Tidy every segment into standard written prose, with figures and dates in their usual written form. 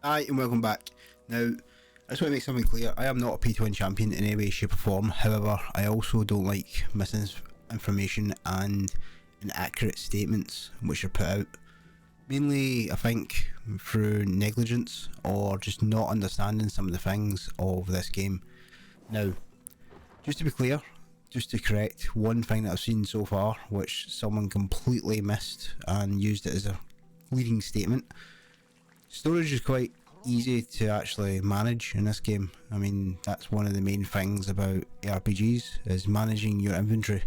Hi and welcome back. Now, I just want to make something clear. I am not a pay to win champion in any way, shape or form. However, I also don't like misinformation and inaccurate statements which are put out. Mainly, I think, through negligence or just not understanding some of the things of this game. Now, just to be clear, just to correct one thing that I've seen so far, which someone completely missed and used it as a leading statement. Storage is quite easy to actually manage in this game. I mean, that's one of the main things about RPGs, is managing your inventory.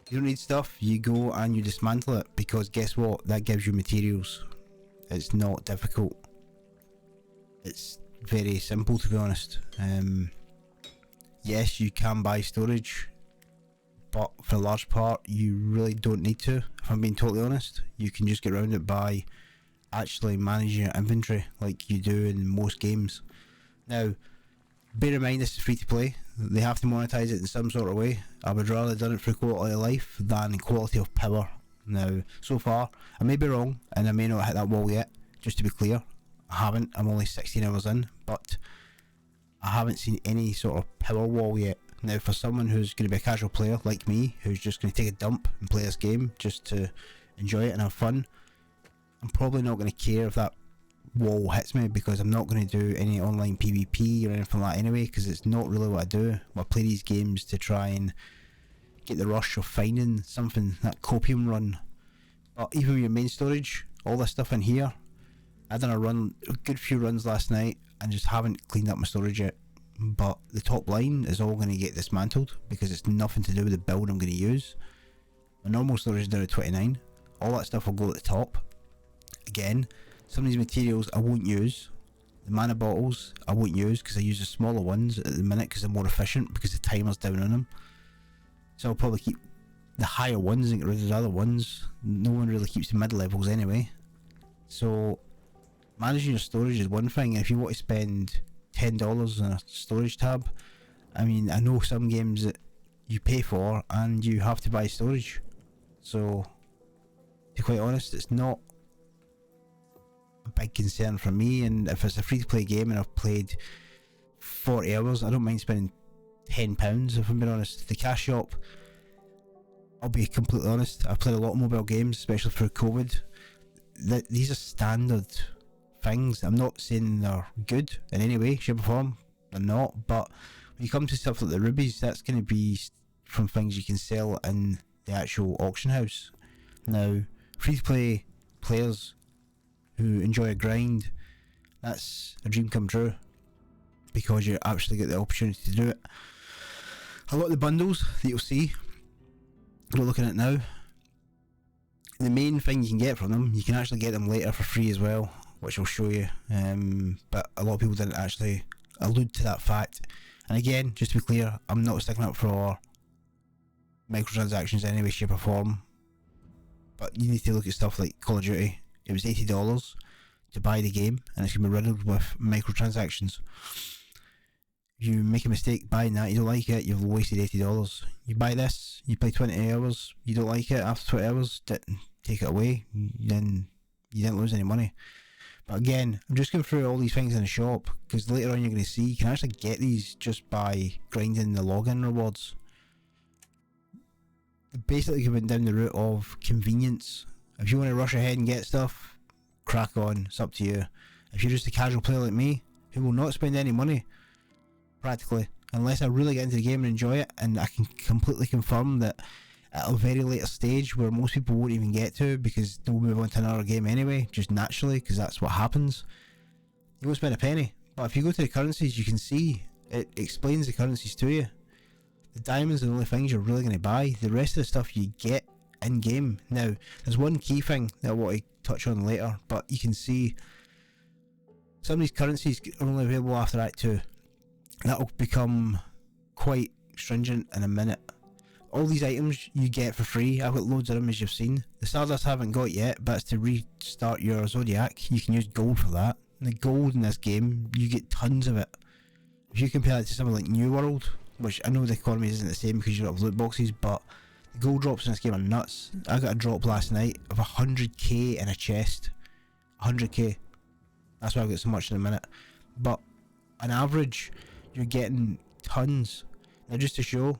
You don't need stuff, you go and you dismantle it, because guess what? That gives you materials. It's not difficult. It's very simple, to be honest. Yes, you can buy storage, but for the large part, you really don't need to. If I'm being totally honest, you can just get around it by actually managing your inventory like you do in most games. Now, bear in mind this is free to play. They have to monetize it in some sort of way. I would rather have done it for quality of life than quality of power. Now, so far, I may be wrong and I may not hit that wall yet. Just to be clear, I haven't. I'm only 16 hours in, but I haven't seen any sort of power wall yet. Now, for someone who's going to be a casual player like me, who's just going to take a dump and play this game just to enjoy it and have fun, I'm probably not going to care if that wall hits me, because I'm not going to do any online PvP or anything like that anyway, because it's not really what I do. I play these games to try and get the rush of finding something, that copium run. But even with your main storage, all this stuff in here, I done a good few runs last night and just haven't cleaned up my storage yet. But the top line is all going to get dismantled because it's nothing to do with the build I'm going to use. My normal storage is down at 29. All that stuff will go at the top. Again, some of these materials I won't use. The mana bottles I won't use because I use the smaller ones at the minute because they're more efficient, because the timer's down on them. So I'll probably keep the higher ones and get rid of the other ones. No one really keeps the mid levels anyway. So managing your storage is one thing. If you want to spend $10 on a storage tab, I mean, I know some games that you pay for and you have to buy storage. So to be quite honest, it's not a big concern for me. And if it's a free to play game and I've played 40 hours, I don't mind spending £10, if I'm being honest. The cash shop, I'll be completely honest, I've played a lot of mobile games, especially through COVID. These are standard things. I'm not saying they're good in any way, shape or form, they're not, but when you come to stuff like the rubies, that's going to be from things you can sell in the actual auction house. Now, free to play players who enjoy a grind, that's a dream come true, because you actually get the opportunity to do it. A lot of the bundles that you'll see, we're looking at now, the main thing you can get from them, you can actually get them later for free as well, which I'll show you, but a lot of people didn't actually allude to that fact. And again, just to be clear, I'm not sticking up for microtransactions in any way, shape or form, but you need to look at stuff like Call of Duty. It was $80 to buy the game, and it's going to be riddled with microtransactions. If you make a mistake buying that, you don't like it, you've wasted $80. You buy this, you play 20 hours, you don't like it, after 20 hours, take it away, then you didn't lose any money. But again, I'm just going through all these things in the shop, because later on you're going to see you can actually get these just by grinding the login rewards. Basically going down the route of convenience. If you want to rush ahead and get stuff, crack on, it's up to you. If you're just a casual player like me, who will not spend any money, practically, unless I really get into the game and enjoy it, and I can completely confirm that at a very later stage where most people won't even get to, because they'll move on to another game anyway, just naturally, because that's what happens, you won't spend a penny. But if you go to the currencies, you can see it explains the currencies to you. The diamonds are the only things you're really going to buy. The rest of the stuff you get in game. Now, there's one key thing that I want to touch on later, but you can see some of these currencies are only available after Act 2. That will become quite stringent in a minute. All these items you get for free, I've got loads of them as you've seen. The Stardust I haven't got yet, but it's to restart your Zodiac. You can use gold for that. And the gold in this game, you get tons of it. If you compare it to something like New World, which I know the economy isn't the same because you don't have loot boxes, but the gold drops in this game are nuts. I got a drop last night of 100k in a chest. 100k. That's why I've got so much in a minute. But on average, you're getting tons. Now, just to show,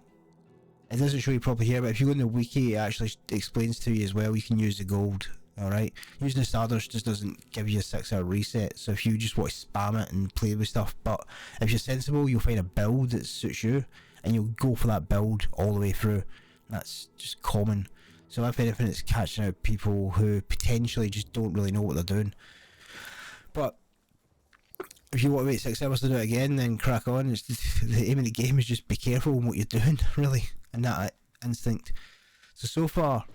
it doesn't show you properly here, but if you go in the wiki, it actually explains to you as well. You can use the gold. Alright, using the Stardust just doesn't give you a 6-hour reset, so if you just want to spam it and play with stuff, but if you're sensible, you'll find a build that suits you, and you'll go for that build all the way through. That's just common. So if anything, it's catching out people who potentially just don't really know what they're doing. But if you want to wait 6 hours to do it again, then crack on. It's just, the aim of the game is just be careful in what you're doing, really, and that instinct. So far,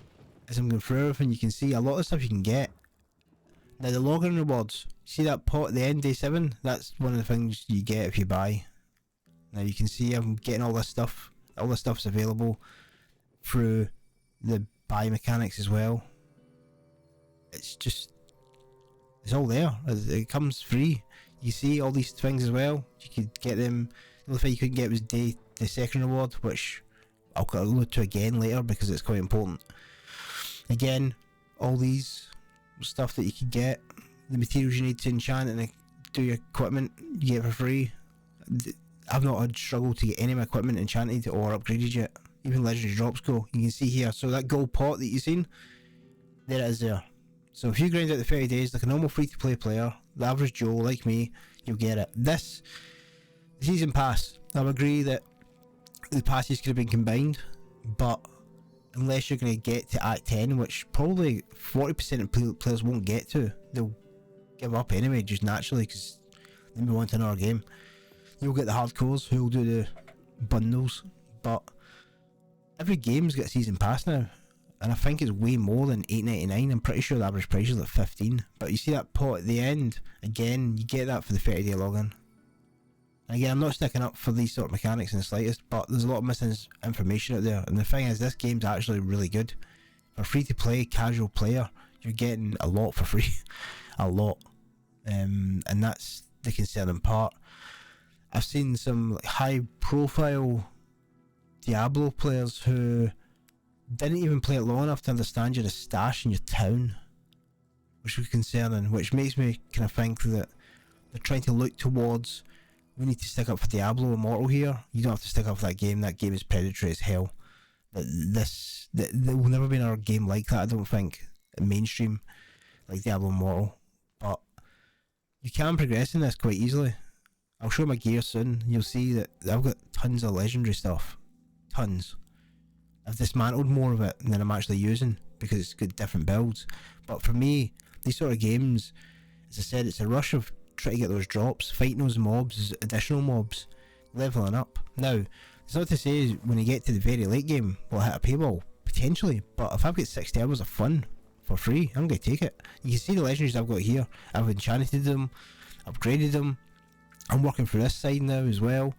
as I'm going through everything, you can see a lot of stuff you can get. Now the login rewards, see that pot at the end, day 7? That's one of the things you get if you buy. Now you can see I'm getting all this stuff. All this stuff's available through the buy mechanics as well. It's all there. It comes free. You see all these things as well. You could get them. The only thing you couldn't get was the second reward, which I'll allude to again later because it's quite important. Again, all these stuff that you can get, the materials you need to enchant and do your equipment, you get for free. I've not had struggle to get any of my equipment enchanted or upgraded yet. Even legendary drops go. You can see here, so that gold pot that you've seen, there it is there. So if you grind out the 30 days like a normal free-to-play player, the average Joe like me, you'll get it. The season pass, I'll agree that the passes could have been combined, but unless you're going to get to Act 10, which probably 40% of players won't get to, they'll give up anyway, just naturally, because they move on to another game. You'll get the hardcores who'll do the bundles, but every game's got a season pass now, and I think it's way more than $8.99. I'm pretty sure the average price is like $15. But you see that pot at the end, again, you get that for the 30-day login. And again, I'm not sticking up for these sort of mechanics in the slightest, but there's a lot of missing information out there. And the thing is, this game's actually really good. For a free-to-play, casual player, you're getting a lot for free. A lot. And that's the concerning part. I've seen some like, high-profile Diablo players who didn't even play it long enough to understand you're a stash in your town, which was concerning, which makes me kind of think that they're trying to look towards, we need to stick up for Diablo Immortal here. You don't have to stick up for that game. That game is predatory as hell. There will never be another game like that, I don't think, mainstream, like Diablo Immortal. But you can progress in this quite easily. I'll show my gear soon. You'll see that I've got tons of legendary stuff. Tons. I've dismantled more of it than I'm actually using because it's got different builds. But for me, these sort of games, as I said, it's a rush of trying to get those drops, fighting those mobs, additional mobs, leveling up. Now, it's not to say when you get to the very late game, we'll hit a paywall, potentially, but if I've got 60 hours of fun for free, I'm going to take it. You can see the legendaries I've got here. I've enchanted them, upgraded them. I'm working through this side now as well,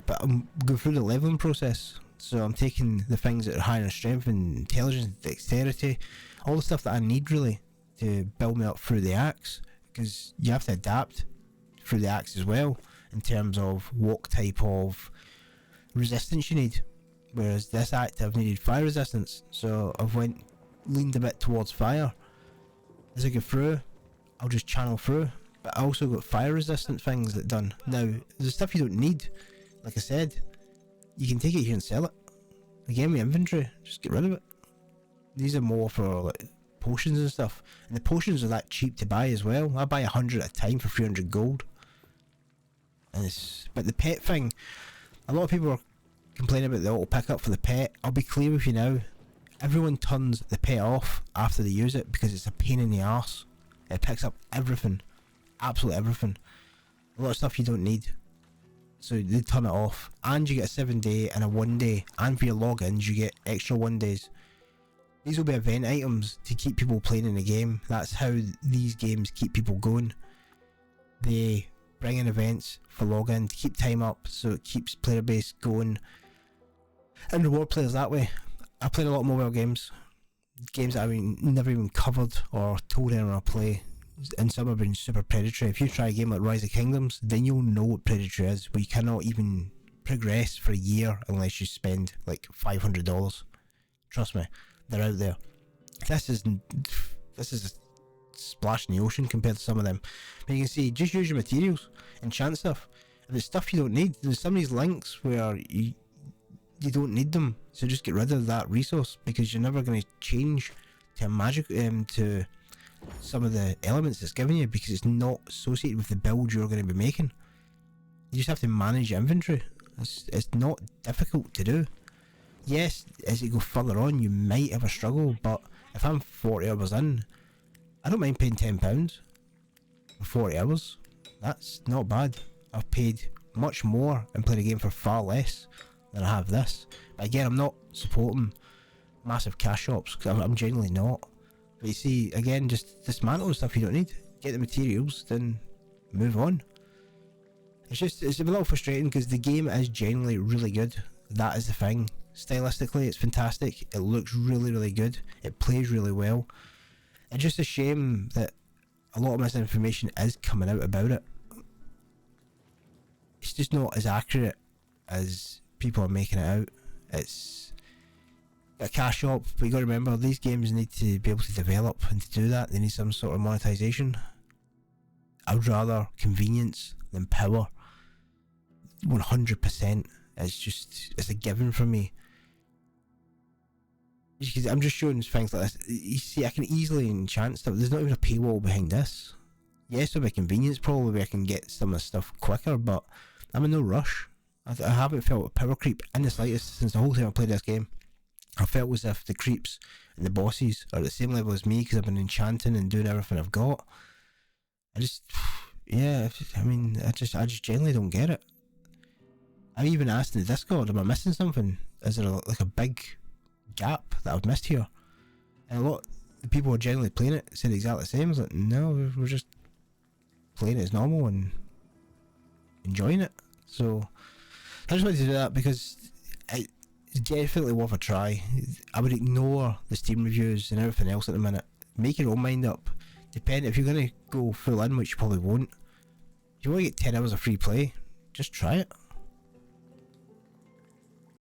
but I'm going through the leveling process. So I'm taking the things that are higher in strength and intelligence, dexterity, all the stuff that I need really to build me up through the axe, because you have to adapt through the axe as well in terms of what type of resistance you need. Whereas this act I've needed fire resistance, so I've leaned a bit towards fire. As I go through, I'll just channel through, but I also got fire resistant things that done. Now, there's stuff you don't need. Like I said, you can take it here and sell it. Again, with inventory, just get rid of it. These are more for like potions and stuff, and the potions are that cheap to buy as well. I buy 100 at a time for 300 gold. And but the pet thing, a lot of people are complaining about the auto pickup for the pet. I'll be clear with you now, everyone turns the pet off after they use it because it's a pain in the arse. It picks up everything, absolutely everything, a lot of stuff you don't need. So they turn it off, and you get a 7-day and a 1-day, and for your logins you get extra 1 days. These will be event items to keep people playing in the game. That's how these games keep people going. They bring in events for login to keep time up, so it keeps player base going and reward players that way. I played a lot of mobile games that I've never even covered or told anyone to play, and some have been super predatory. If you try a game like Rise of Kingdoms, then you'll know what predatory is, where you cannot even progress for a year unless you spend like $500. Trust me, they're out there. This is splash in the ocean compared to some of them. But you can see, just use your materials, enchant stuff. If it's stuff you don't need, there's some of these links where you don't need them, so just get rid of that resource, because you're never going to change to a magic to some of the elements it's giving you, because it's not associated with the build you're going to be making. You just have to manage your inventory. It's not difficult to do. Yes, as you go further on you might have a struggle, but if I'm 40 hours in, I don't mind paying £10 for 40 hours. That's not bad. I've paid much more and played a game for far less than I have this. But again, I'm not supporting massive cash shops, because I'm genuinely not. But you see, again, just dismantle the stuff you don't need, get the materials, then move on. It's a little frustrating because the game is genuinely really good. That is the thing. Stylistically, it's fantastic. It looks really, really good. It plays really well. It's just a shame that a lot of misinformation is coming out about it. It's just not as accurate as people are making it out. It's a cash shop, but you got to remember, these games need to be able to develop, and to do that they need some sort of monetization. I would rather convenience than power. 100%. It's a given for me. Because I'm just showing things like this. You see, I can easily enchant stuff. There's not even a paywall behind this. Yes, there'll be a convenience probably where I can get some of the stuff quicker, but I'm in no rush. I haven't felt a power creep in the slightest since the whole time I played this game. I felt as if the creeps and the bosses are at the same level as me, because I've been enchanting and doing everything I've got. I just genuinely don't get it. I even asked in the Discord, am I missing something? Is there like a big gap that I've missed here? And a lot of the people who are generally playing it said exactly the same. I was like, no, we're just playing it as normal and enjoying it. So I just wanted to do that because it's definitely worth a try. I would ignore the Steam reviews and everything else at the minute. Make your own mind up. If you're going to go full in, which you probably won't, if you want to get 10 hours of free play, just try it.